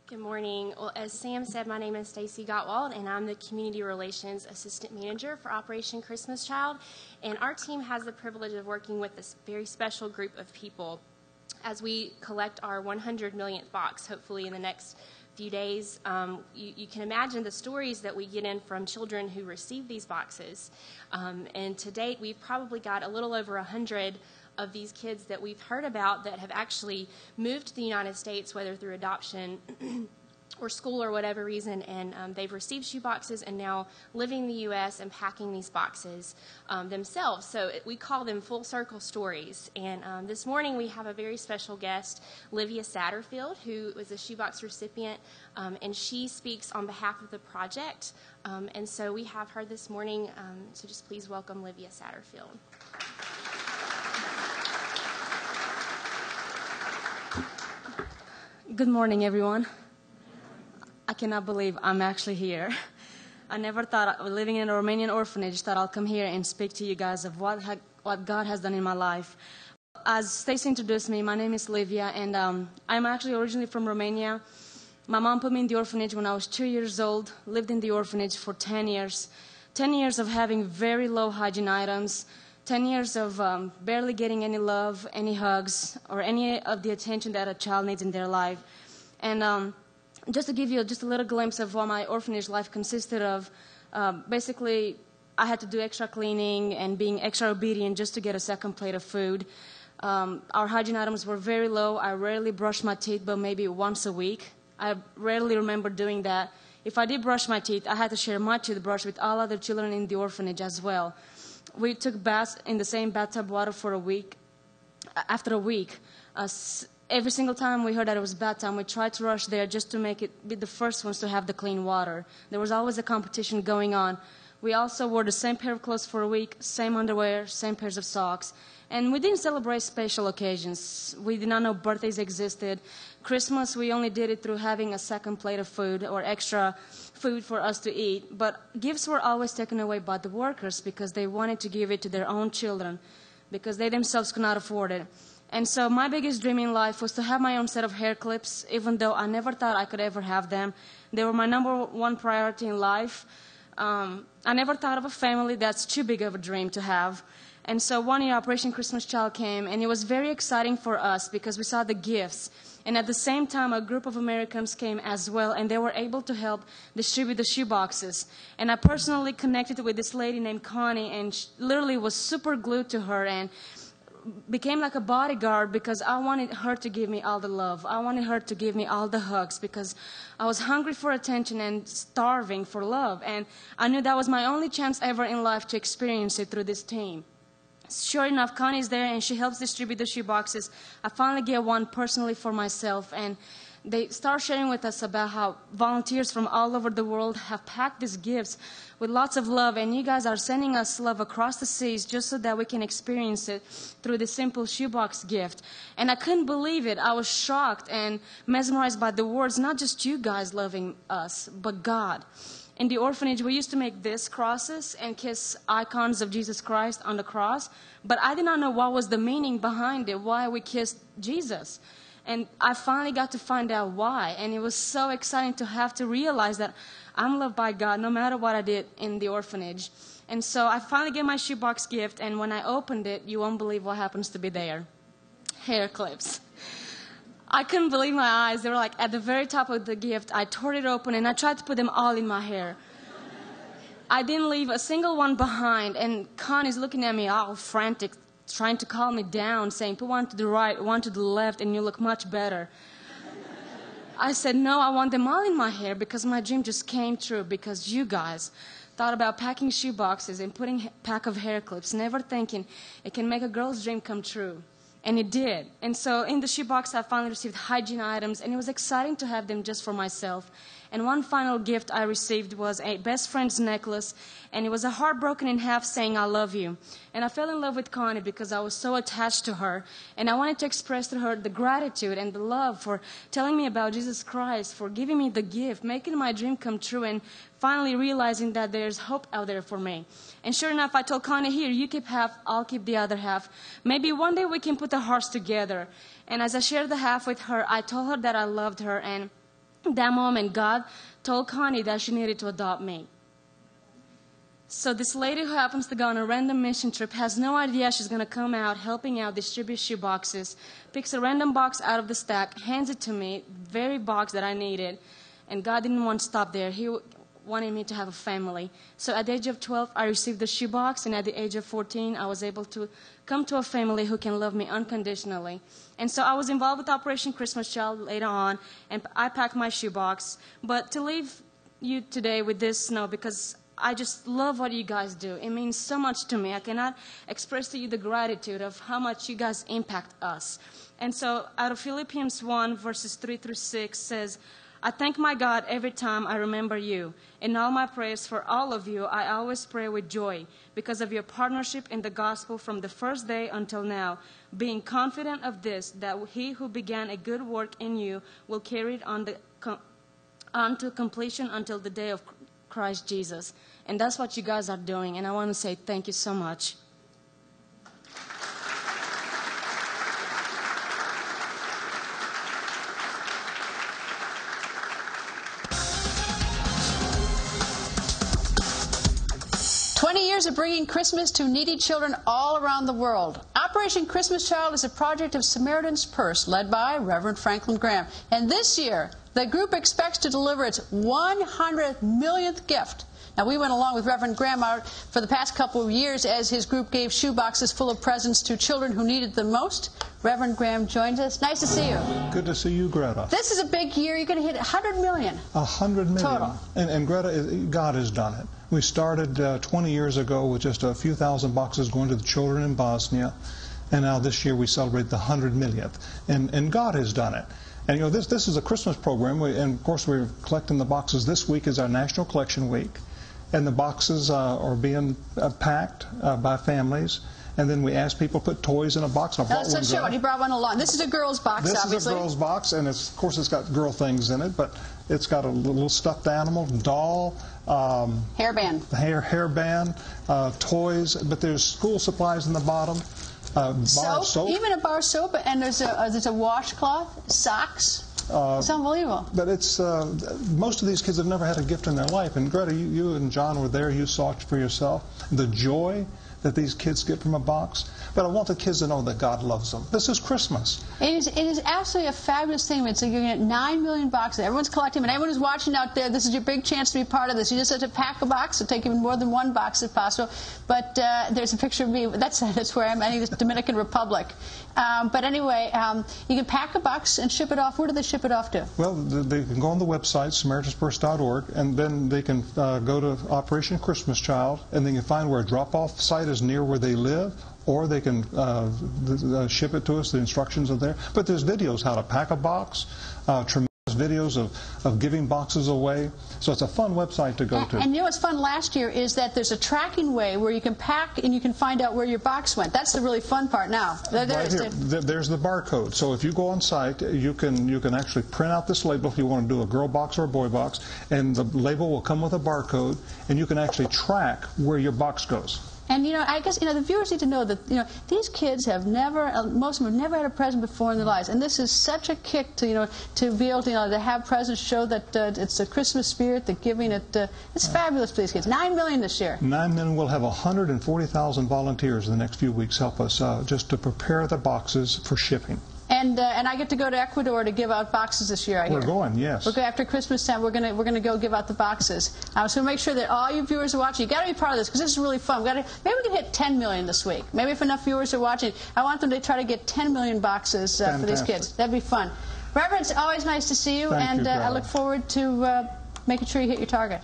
Good morning. Well, as Sam said, my name is Stacy Gottwald, and I'm the Community Relations Assistant Manager for Operation Christmas Child. And our team has the privilege of working with this very special group of people as we collect our 100 millionth box, hopefully in the next few days. You can imagine the stories that we get in from children who receive these boxes. And to date, we've probably got a little over 100 of these kids that we've heard about that have actually moved to the United States, whether through adoption or school or whatever reason, and they've received shoe boxes and now living in the U.S. and packing these boxes themselves. So we call them full circle stories. And this morning we have a very special guest, Livia Satterfield, who was a shoebox recipient, and she speaks on behalf of the project. And so we have her this morning, so just please welcome Livia Satterfield. Good morning, everyone. I cannot believe I'm actually here. I never thought, living in a Romanian orphanage, that I'll come here and speak to you guys of what God has done in my life. As Stacey introduced me, my name is Livia, and I'm actually originally from Romania. My mom put me in the orphanage when I was 2 years old, lived in the orphanage for 10 years. 10 years of having very low hygiene items, 10 years of barely getting any love, any hugs, or any of the attention that a child needs in their life. And just to give you just a little glimpse of what my orphanage life consisted of, basically I had to do extra cleaning and being extra obedient just to get a second plate of food. Our hygiene items were very low. I rarely brushed my teeth, but maybe once a week. I rarely remember doing that. If I did brush my teeth, I had to share my toothbrush with all other children in the orphanage as well. We took baths in the same bathtub water for a week. After a week, every single time we heard that it was bath time, we tried to rush there just to make it be the first ones to have the clean water. There was always a competition going on. We also wore the same pair of clothes for a week, same underwear, same pairs of socks. And we didn't celebrate special occasions. We did not know birthdays existed. Christmas, we only did it through having a second plate of food or extra food for us to eat. But gifts were always taken away by the workers because they wanted to give it to their own children because they themselves could not afford it. And so my biggest dream in life was to have my own set of hair clips, even though I never thought I could ever have them. They were my number one priority in life. I never thought of a family. That's too big of a dream to have. And so one year, Operation Christmas Child came, and it was very exciting for us because we saw the gifts. And at the same time, a group of Americans came as well, and they were able to help distribute the shoe boxes. And I personally connected with this lady named Connie, and she literally was super glued to her and became like a bodyguard because I wanted her to give me all the love. I wanted her to give me all the hugs because I was hungry for attention and starving for love. And I knew that was my only chance ever in life to experience it through this team. Sure enough, Connie's there, and she helps distribute the shoe boxes. I finally get one personally for myself, and they start sharing with us about how volunteers from all over the world have packed these gifts with lots of love, and you guys are sending us love across the seas just so that we can experience it through this simple shoebox gift. And I couldn't believe it. I was shocked and mesmerized by the words, not just you guys loving us, but God. In the orphanage, we used to make these crosses and kiss icons of Jesus Christ on the cross, but I did not know what was the meaning behind it, why we kissed Jesus. And I finally got to find out why, and it was so exciting to have to realize that I'm loved by God no matter what I did in the orphanage. And so I finally get my shoebox gift, and when I opened it, you won't believe what happens to be there. Hair clips. I couldn't believe my eyes. They were like at the very top of the gift. I tore it open and I tried to put them all in my hair. I didn't leave a single one behind, and Connie's looking at me all frantic, trying to calm me down, saying, put one to the right, one to the left, and you look much better. I said, no, I want them all in my hair because my dream just came true because you guys thought about packing shoe boxes and putting a pack of hair clips, never thinking it can make a girl's dream come true. And it did. And so in the shoebox, I finally received hygiene items, and it was exciting to have them just for myself. And one final gift I received was a best friend's necklace, and it was a heart broken in half saying, I love you. And I fell in love with Connie because I was so attached to her, and I wanted to express to her the gratitude and the love for telling me about Jesus Christ, for giving me the gift, making my dream come true, and finally realizing that there's hope out there for me. And sure enough, I told Connie, here, you keep half, I'll keep the other half. Maybe one day we can put the hearts together. And as I shared the half with her, I told her that I loved her, and that moment, God told Connie that she needed to adopt me. So this lady who happens to go on a random mission trip has no idea she's going to come out, helping out, distribute shoe boxes, picks a random box out of the stack, hands it to me, the very box that I needed. And God didn't want to stop there. He wanted me to have a family. So at the age of 12, I received the shoebox, and at the age of 14, I was able to come to a family who can love me unconditionally. And so I was involved with Operation Christmas Child later on, and I packed my shoebox. But to leave you today with this, no, because I just love what you guys do. It means so much to me. I cannot express to you the gratitude of how much you guys impact us. And so out of Philippians 1, verses 3 through 6 says, I thank my God every time I remember you. In all my prayers for all of you, I always pray with joy because of your partnership in the gospel from the first day until now, being confident of this, that he who began a good work in you will carry it on to completion until the day of Christ Jesus. And that's what you guys are doing, and I want to say thank you so much. 20 years of bringing Christmas to needy children all around the world. Operation Christmas Child is a project of Samaritan's Purse led by Reverend Franklin Graham. And this year, the group expects to deliver its 100 millionth gift. Now, we went along with Reverend Graham out for the past couple of years as his group gave shoe boxes full of presents to children who needed them most. Reverend Graham joins us. Nice to see you. Good to see you, Greta. This is a big year. You're going to hit 100 million. 100 million. Total. And Greta, God has done it. We started 20 years ago with just a few thousand boxes going to the children in Bosnia. And now this year we celebrate the 100 millionth. And God has done it. And, you know, this is a Christmas program. And, of course, we're collecting the boxes. This week is our National Collection Week. And the boxes are being packed by families. And then we ask people to put toys in a box. Let's show it. He brought one along. This is a girl's box, obviously. This is a girl's box, and of course it's got girl things in it, but it's got a little stuffed animal, doll, hairband, hairband, toys, but there's school supplies in the bottom. Bar of soap. Even a bar of soap, and there's a washcloth, socks. It's unbelievable. But it's most of these kids have never had a gift in their life. And Greta, you and John were there. You saw it for yourself. The joy that these kids get from a box. But I want the kids to know that God loves them. This is Christmas. It is absolutely a fabulous thing. It's like you're going to get 9 million boxes. Everyone's collecting them. And everyone who's watching out there, this is your big chance to be part of this. You just have to pack a box. It'll take even more than one box if possible. But there's a picture of me. That's where I'm. I think it's Dominican Republic. But anyway, you can pack a box and ship it off. Where do they ship it off to? Well, they can go on the website, SamaritansPurse.org, and then they can go to Operation Christmas Child, and they can find where a drop-off site is near where they live, or they can ship it to us. The instructions are there. But there's videos how to pack a box, tremendous videos of giving boxes away. So it's a fun website to go to. And you know what's fun last year is that there's a tracking way where you can pack and you can find out where your box went. That's the really fun part now. Right here. There's the barcode. So if you go on site, you can actually print out this label if you want to do a girl box or a boy box, and the label will come with a barcode, and you can actually track where your box goes. And, you know, I guess, you know, the viewers need to know that, you know, these kids have never, most of them have never had a present before in their lives. And this is such a kick to, you know, to be able to, you know, to have presents show that it's the Christmas spirit, the giving. It's fabulous for these kids. 9 million this year. 9 million. We'll have 140,000 volunteers in the next few weeks help us just to prepare the boxes for shipping. And I get to go to Ecuador to give out boxes this year, I hear. We're going, yes. We're going after Christmas time. We're gonna go give out the boxes. So make sure that all you viewers are watching. You got to be part of this because this is really fun. Maybe we can hit 10 million this week. Maybe if enough viewers are watching, I want them to try to get 10 million boxes for these kids. That'd be fun. Reverend, it's always nice to see you, Thank you, I look forward to making sure you hit your target.